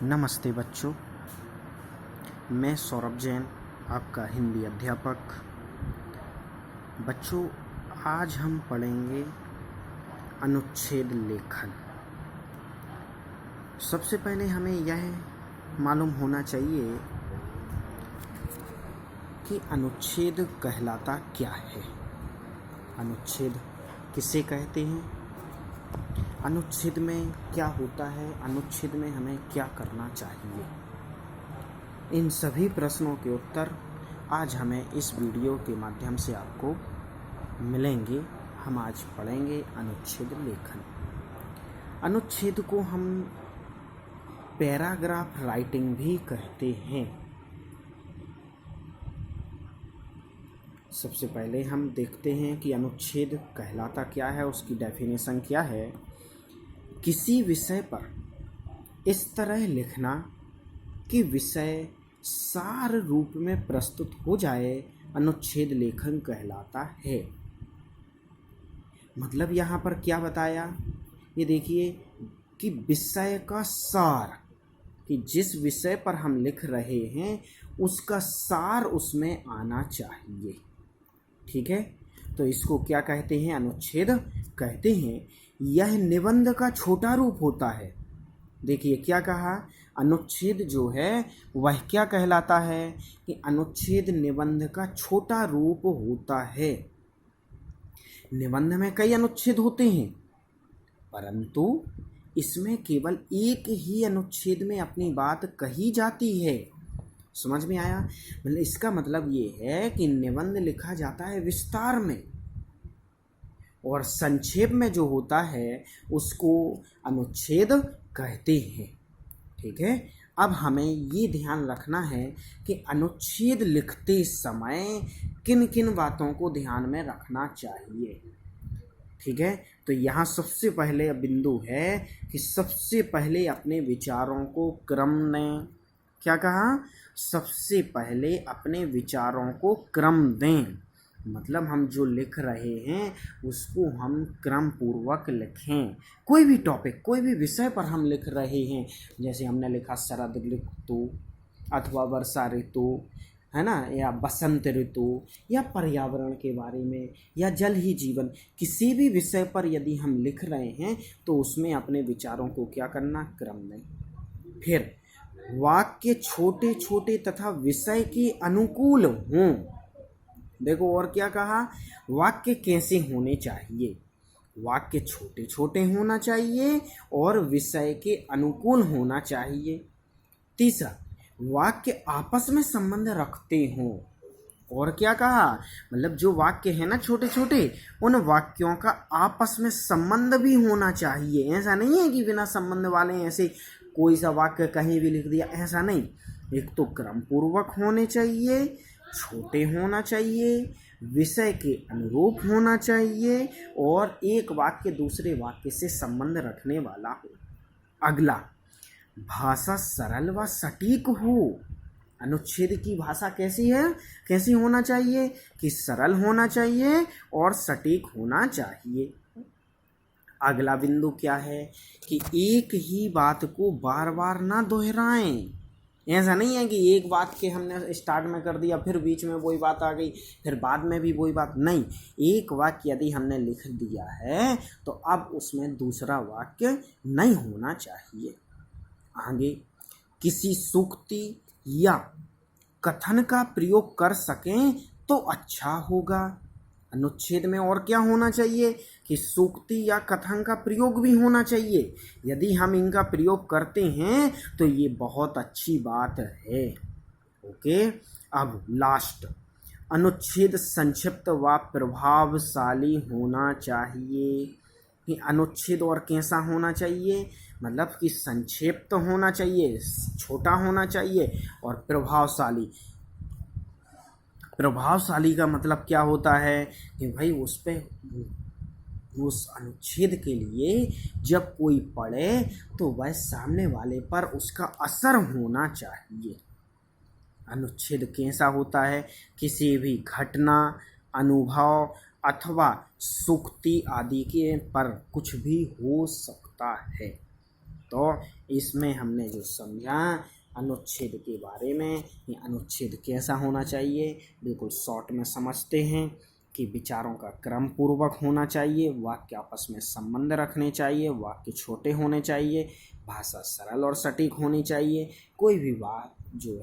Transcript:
नमस्ते बच्चों, मैं सौरभ जैन, आपका हिंदी अध्यापक। बच्चों, आज हम पढ़ेंगे अनुच्छेद लेखन। सबसे पहले हमें यह मालूम होना चाहिए कि अनुच्छेद कहलाता क्या है। अनुच्छेद किसे कहते हैं, अनुच्छेद में क्या होता है, अनुच्छेद में हमें क्या करना चाहिए। इन सभी प्रश्नों के उत्तर आज हमें इस वीडियो के माध्यम से आपको मिलेंगे। हम आज पढ़ेंगे अनुच्छेद लेखन। अनुच्छेद को हम पैराग्राफ राइटिंग भी कहते हैं। सबसे पहले हम देखते हैं कि अनुच्छेद कहलाता क्या है, उसकी डेफिनेशन क्या है। किसी विषय पर इस तरह लिखना कि विषय सार रूप में प्रस्तुत हो जाए, अनुच्छेद लेखन कहलाता है। मतलब यहाँ पर क्या बताया, ये देखिए कि विषय का सार, कि जिस विषय पर हम लिख रहे हैं उसका सार उसमें आना चाहिए। ठीक है, तो इसको क्या कहते हैं, अनुच्छेद कहते हैं। यह निबंध का छोटा रूप होता है। देखिए क्या कहा, अनुच्छेद जो है वह क्या कहलाता है कि अनुच्छेद निबंध का छोटा रूप होता है। निबंध में कई अनुच्छेद होते हैं, परंतु इसमें केवल एक ही अनुच्छेद में अपनी बात कही जाती है। समझ में आया? मतलब इसका मतलब ये है कि निबंध लिखा जाता है विस्तार में, और संक्षेप में जो होता है उसको अनुच्छेद कहते हैं। ठीक है, अब हमें ये ध्यान रखना है कि अनुच्छेद लिखते समय किन किन बातों को ध्यान में रखना चाहिए। ठीक है, तो यहाँ सबसे पहले बिंदु है कि सबसे पहले अपने विचारों को क्रम दें। क्या कहा? सबसे पहले अपने विचारों को क्रम दें। मतलब हम जो लिख रहे हैं उसको हम क्रम पूर्वक लिखें। कोई भी टॉपिक, कोई भी विषय पर हम लिख रहे हैं, जैसे हमने लिखा शरद ऋतु अथवा वर्षा ऋतु, है ना, या बसंत ऋतु, या पर्यावरण के बारे में, या जल ही जीवन, किसी भी विषय पर यदि हम लिख रहे हैं तो उसमें अपने विचारों को क्या करना, क्रम दें। फिर वाक्य छोटे छोटे तथा विषय के अनुकूल हों। देखो और क्या कहा, वाक्य कैसे होने चाहिए, वाक्य छोटे छोटे होना चाहिए और विषय के अनुकूल होना चाहिए। तीसरा, वाक्य आपस में संबंध रखते हों। और क्या कहा, मतलब जो वाक्य है ना छोटे छोटे, उन वाक्यों का आपस में संबंध भी होना चाहिए। ऐसा नहीं है कि बिना संबंध वाले ऐसे कोई सा वाक्य कहीं भी लिख दिया, ऐसा नहीं। एक तो क्रम पूर्वक होने चाहिए, छोटे होना चाहिए, विषय के अनुरूप होना चाहिए, और एक वाक्य दूसरे वाक्य से संबंध रखने वाला हो। अगला, भाषा सरल व सटीक हो। अनुच्छेद की भाषा कैसी है, कैसी होना चाहिए कि सरल होना चाहिए और सटीक होना चाहिए। अगला बिंदु क्या है कि एक ही बात को बार बार ना दोहराएं। ऐसा नहीं है कि एक बात के हमने स्टार्ट में कर दिया, फिर बीच में वही बात आ गई, फिर बाद में भी वही बात। नहीं, एक वाक्य यदि हमने लिख दिया है तो अब उसमें दूसरा वाक्य नहीं होना चाहिए। आगे, किसी सूक्ति या कथन का प्रयोग कर सकें तो अच्छा होगा। अनुच्छेद में और क्या होना चाहिए कि सूक्ति या कथन का प्रयोग भी होना चाहिए। यदि हम इनका प्रयोग करते हैं तो ये बहुत अच्छी बात है। ओके, अब लास्ट, अनुच्छेद संक्षिप्त व प्रभावशाली होना चाहिए। कि अनुच्छेद और कैसा होना चाहिए, मतलब कि संक्षिप्त होना चाहिए, छोटा होना चाहिए और प्रभावशाली। प्रभावशाली का मतलब क्या होता है कि भाई उस पे, उस अनुच्छेद के लिए जब कोई पढ़े तो वह सामने वाले पर उसका असर होना चाहिए। अनुच्छेद कैसा होता है, किसी भी घटना, अनुभव अथवा सूक्ति आदि के पर कुछ भी हो सकता है। तो इसमें हमने जो समझा अनुच्छेद के बारे में, ये अनुच्छेद कैसा होना चाहिए बिल्कुल शॉर्ट में समझते हैं कि विचारों का क्रम पूर्वक होना चाहिए, वाक्य आपस में संबंध रखने चाहिए, वाक्य छोटे होने चाहिए, भाषा सरल और सटीक होनी चाहिए, कोई भी बात जो है